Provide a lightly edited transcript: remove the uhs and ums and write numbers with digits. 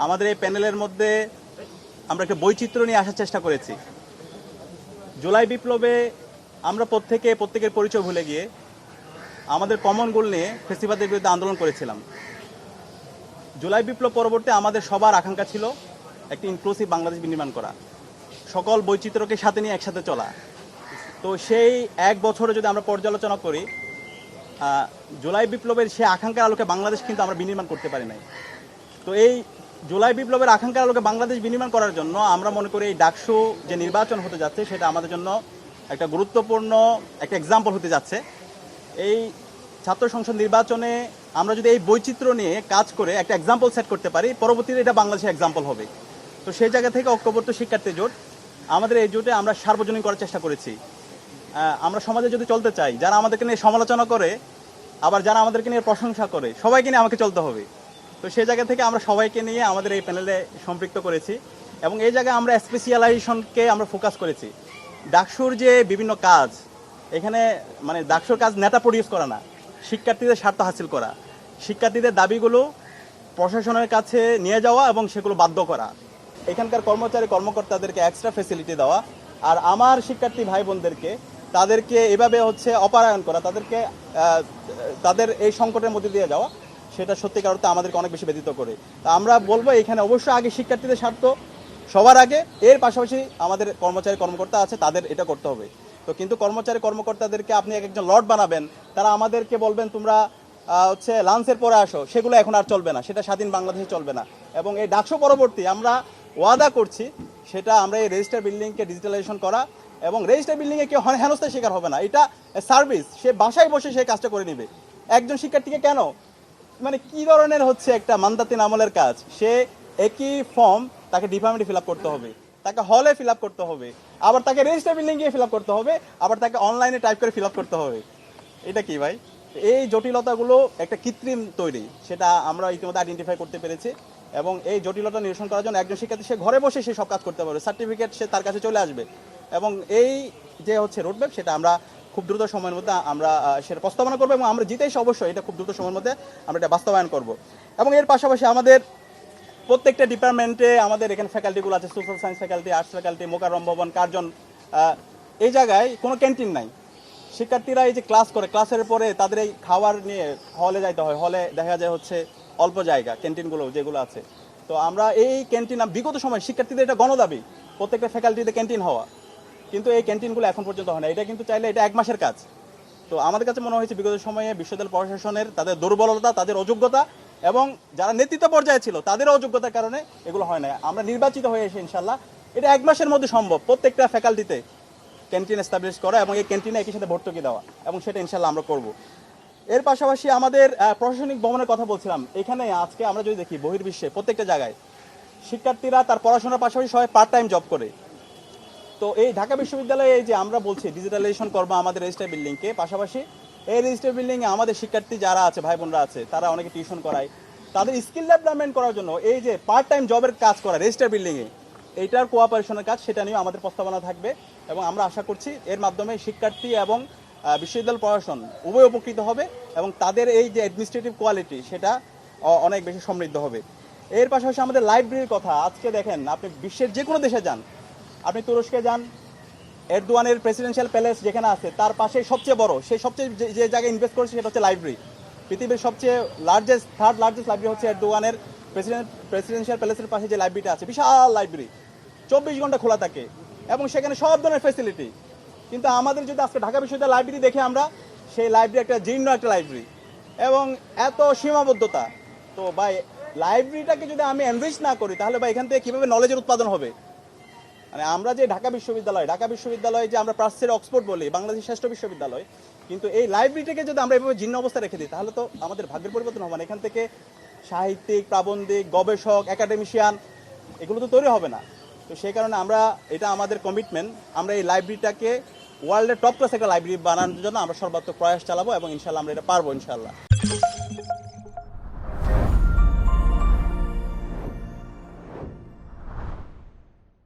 আমাদের এই প্যানেলের মধ্যে আমরা একটা বৈচিত্র্য নিয়ে আসার চেষ্টা করেছি। জুলাই বিপ্লবে আমরা প্রত্যেকের পরিচয় ভুলে গিয়ে আমাদের কমন গোল নিয়ে ফেসিবাদের বিরুদ্ধে আন্দোলন করেছিলাম। জুলাই বিপ্লব পরবর্তী আমাদের সবার আকাঙ্ক্ষা ছিল একটি ইনক্লুসিভ বাংলাদেশ বিনির্মাণ করা, সকল বৈচিত্র্যকে সাথে নিয়ে একসাথে চলা। তো সেই এক বছরে যদি আমরা পর্যালোচনা করি, জুলাই বিপ্লবের সেই আকাঙ্ক্ষার আলোকে বাংলাদেশ কিন্তু আমরা বিনির্মাণ করতে পারি নাই। তো এই জুলাই বিপ্লবের আকাঙ্ক্ষার আলোকে বাংলাদেশ বিনির্মাণ করার জন্য আমরা মনে করি এই ডাকসু যে নির্বাচন হতে যাচ্ছে সেটা আমাদের জন্য একটা গুরুত্বপূর্ণ একটা এক্সাম্পল হতে যাচ্ছে। এই ছাত্র সংসদ নির্বাচনে আমরা যদি এই বৈচিত্র্য নিয়ে কাজ করে একটা এক্সাম্পল সেট করতে পারি, পরবর্তীতে এটা বাংলাদেশের এক্সাম্পল হবে। তো সেই জায়গা থেকে ঐক্যবদ্ধ শিক্ষার্থী জোট, আমাদের এই জোটে আমরা সার্বজনীন করার চেষ্টা করেছি। আমরা সমাজে যদি চলতে চাই, যারা আমাদেরকে নিয়ে সমালোচনা করে আবার যারা আমাদেরকে নিয়ে প্রশংসা করে, সবাইকে নিয়ে আমাকে চলতে হবে। তো সেই জায়গা থেকে আমরা সবাইকে নিয়ে আমাদের এই প্যানেলে সম্পৃক্ত করেছি এবং এই জায়গায় আমরা স্পেশালাইজেশনকে আমরা ফোকাস করেছি। ডাকসুর যে বিভিন্ন কাজ, এখানে মানে ডাকসুর কাজ নেতা প্রডিউস করা না, শিক্ষার্থীদের স্বার্থ হাসিল করা, শিক্ষার্থীদের দাবিগুলো প্রশাসনের কাছে নিয়ে যাওয়া এবং সেগুলো বাধ্য করা, এখানকার কর্মকর্তাদেরকে এক্সট্রা ফেসিলিটি দেওয়া, আর আমার শিক্ষার্থী ভাই বোনদেরকে তাদেরকে এভাবে অপরায়ণ করা, তাদের এই সংকটের মধ্যে দিয়ে যাওয়া, সেটা সত্যিকার অর্থে আমাদেরকে অনেক বেশি ব্যথিত করে। তা আমরা বলবো এখানে অবশ্যই আগে শিক্ষার্থীদের স্বার্থ সবার আগে, এর পাশাপাশি আমাদের কর্মকর্তা আছে, তাদের এটা করতে হবে। তো কিন্তু কর্মকর্তাদেরকে আপনি একজন লর্ড বানাবেন, তারা আমাদেরকে বলবেন তোমরা লাঞ্চের পরে আসো, সেগুলো এখন আর চলবে না, সেটা স্বাধীন বাংলাদেশে চলবে না। এবং এই ডাকসু পরবর্তী আমরা ওয়াদা করছি, সেটা আমরা এই রেজিস্টার বিল্ডিংকে ডিজিটালাইজেশন করা এবং রেজিস্টার বিল্ডিংয়ে কেউ হেনস্থার শিকার হবে না। এটা সার্ভিস, সে বাসায় বসে সে কাজটা করে নেবে। একজন শিক্ষার্থীকে কেন, মানে কি ধরনের একটা মান্দাতিন আমলের কাজ, সে একই ফর্ম তাকে ডিপার্টমেন্টে ফিল আপ করতে হবে, তাকে হলে ফিল আপ করতে হবে, আবার তাকে রেজিস্টার বিল্ডিং গিয়ে ফিল আপ করতে হবে, আবার তাকে অনলাইনে টাইপ করে ফিল আপ করতে হবে। এটা কি ভাই? এই জটিলতাগুলো একটা কৃত্রিম তৈরি, সেটা আমরা ইতিমধ্যে আইডেন্টিফাই করতে পেরেছি এবং এই জটিলতা নিরসন করার জন্য একজন শিক্ষার্থী সে ঘরে বসে সে সব কাজ করতে পারবে, সার্টিফিকেট সে তার কাছে চলে আসবে। এবং এই যে রোডম্যাপ, সেটা আমরা খুব দ্রুত সময়ের মধ্যে আমরা সেটা প্রস্তাবনা করবো এবং আমরা জিতেই অবশ্যই এটা খুব দ্রুত সময়ের মধ্যে আমরা এটা বাস্তবায়ন করব। এবং এর পাশাপাশি আমাদের প্রত্যেকটা ডিপার্টমেন্টে আমাদের এখানে ফ্যাকাল্টিগুলো আছে, social science faculty, arts faculty, Mokarram Bhaban, Curzon, এই জায়গায় কোনো ক্যান্টিন নাই। শিক্ষার্থীরা এই যে ক্লাস করে, ক্লাসের পরে তাদের এই খাবার নিয়ে হলে যাইতে হয়, হলে দেখা যায় অল্প জায়গা ক্যান্টিনগুলো যেগুলো আছে। তো আমরা এই ক্যান্টিন বিগত সময় শিক্ষার্থীদের এটা গণদাবি, প্রত্যেকটা ফ্যাকাল্টিতে ক্যান্টিন হওয়া, কিন্তু এই ক্যান্টিনগুলো এখন পর্যন্ত হয় না। এটা কিন্তু চাইলে এটা 1 মাসের কাজ। তো আমাদের কাছে মনে হয়েছে বিগত সময়ে বিশ্ববিদ্যালয় প্রশাসনের তাদের দুর্বলতা, তাদের অযোগ্যতা এবং যারা নেতৃত্ব পর্যায়ে ছিল তাদের অযোগ্যতার কারণে এগুলো হয় না। আমরা নির্বাচিত হয়ে এসে ইনশাল্লাহ এটা 1 মাসের মধ্যে সম্ভব প্রত্যেকটা ফ্যাকাল্টিতে ক্যান্টিন এস্টাবলিশ করা এবং এই ক্যান্টিনে একই সাথে ভর্তুকি দেওয়া, এবং সেটা ইনশাল্লাহ আমরা করব। এর পাশাপাশি আমাদের প্রশাসনিক ভবনের কথা বলছিলাম, এখানে আজকে আমরা যদি দেখি বহির্বিশ্বে প্রত্যেকটা জায়গায় শিক্ষার্থীরা তার পড়াশোনার পাশাপাশি সবাই পার্ট টাইম জব করে। তো এই ঢাকা বিশ্ববিদ্যালয়ে এই যে আমরা বলছি ডিজিটালাইজেশন করবো আমাদের রেজিস্টার বিল্ডিংকে, পাশাপাশি এই রেজিস্টার বিল্ডিংয়ে আমাদের শিক্ষার্থী যারা আছে, ভাই বোনরা আছে, তারা অনেকে টিউশন করায়, তাদের স্কিল ডেভেলপমেন্ট করার জন্য এই যে পার্ট টাইম জবের কাজ করা রেজিস্টার বিল্ডিংয়ে, এইটার কোঅপারেশনের কাজ, সেটা নিয়েও আমাদের প্রস্তাবনা থাকবে। এবং আমরা আশা করছি এর মাধ্যমে শিক্ষার্থী এবং বিশ্ববিদ্যালয় প্রশাসন উভয় উপকৃত হবে এবং তাদের এই যে অ্যাডমিনিস্ট্রেটিভ কোয়ালিটি সেটা অনেক বেশি সমৃদ্ধ হবে। এর পাশাপাশি আমাদের লাইব্রেরির কথা, আজকে দেখেন আপনি বিশ্বের যে কোনো দেশে যান, আপনি তুরস্কে যান, এরদোয়ানের প্রেসিডেন্সিয়াল প্যালেস যেখানে আছে তার পাশে সবচেয়ে বড়, সেই সবচেয়ে যে জায়গায় ইনভেস্ট করেছে সেটা হচ্ছে লাইব্রেরি। পৃথিবীর সবচেয়ে থার্ড লার্জেস্ট লাইব্রেরি হচ্ছে এরদোয়ানের প্রেসিডেন্সিয়াল প্যালেসের পাশে যে লাইব্রেরিটা আছে, বিশাল লাইব্রেরি, 24 ঘন্টা খোলা থাকে এবং সেখানে সব ধরনের ফ্যাসিলিটি। কিন্তু আমাদের যদি আজকে ঢাকা বিশ্ববিদ্যালয় লাইব্রেরি দেখে আমরা, সেই লাইব্রেরি একটা জীর্ণ একটা লাইব্রেরি এবং এত সীমাবদ্ধতা। তো ভাই লাইব্রেরিটাকে যদি আমি এনরিচ না করি, তাহলে ভাই এখান থেকে কীভাবে নলেজের উৎপাদন হবে? মানে আমরা যে ঢাকা বিশ্ববিদ্যালয় যে আমরা প্রাচ্যের অক্সফোর্ড বলি, বাংলাদেশের শ্রেষ্ঠ বিশ্ববিদ্যালয়, কিন্তু এই লাইব্রেরিটাকে যদি আমরা এভাবে জীর্ণ অবস্থায় রেখে দিই, তাহলে তো আমাদের ভাগ্যের পরিবর্তন হবে না। এখান থেকে সাহিত্যিক, প্রাবন্ধিক, গবেষক, একাডেমিশিয়ান এগুলো তো তৈরি হবে না। তো সেই কারণে এটা আমাদের কমিটমেন্ট, আমরা এই লাইব্রেরিটাকে ওয়ার্ল্ডের টপ ক্লাস একটা লাইব্রেরি বানানোর জন্য আমরা সর্বাত্মক প্রয়াস চালাবো এবং ইনশাল্লাহ আমরা এটা পারবো ইনশাল্লাহ।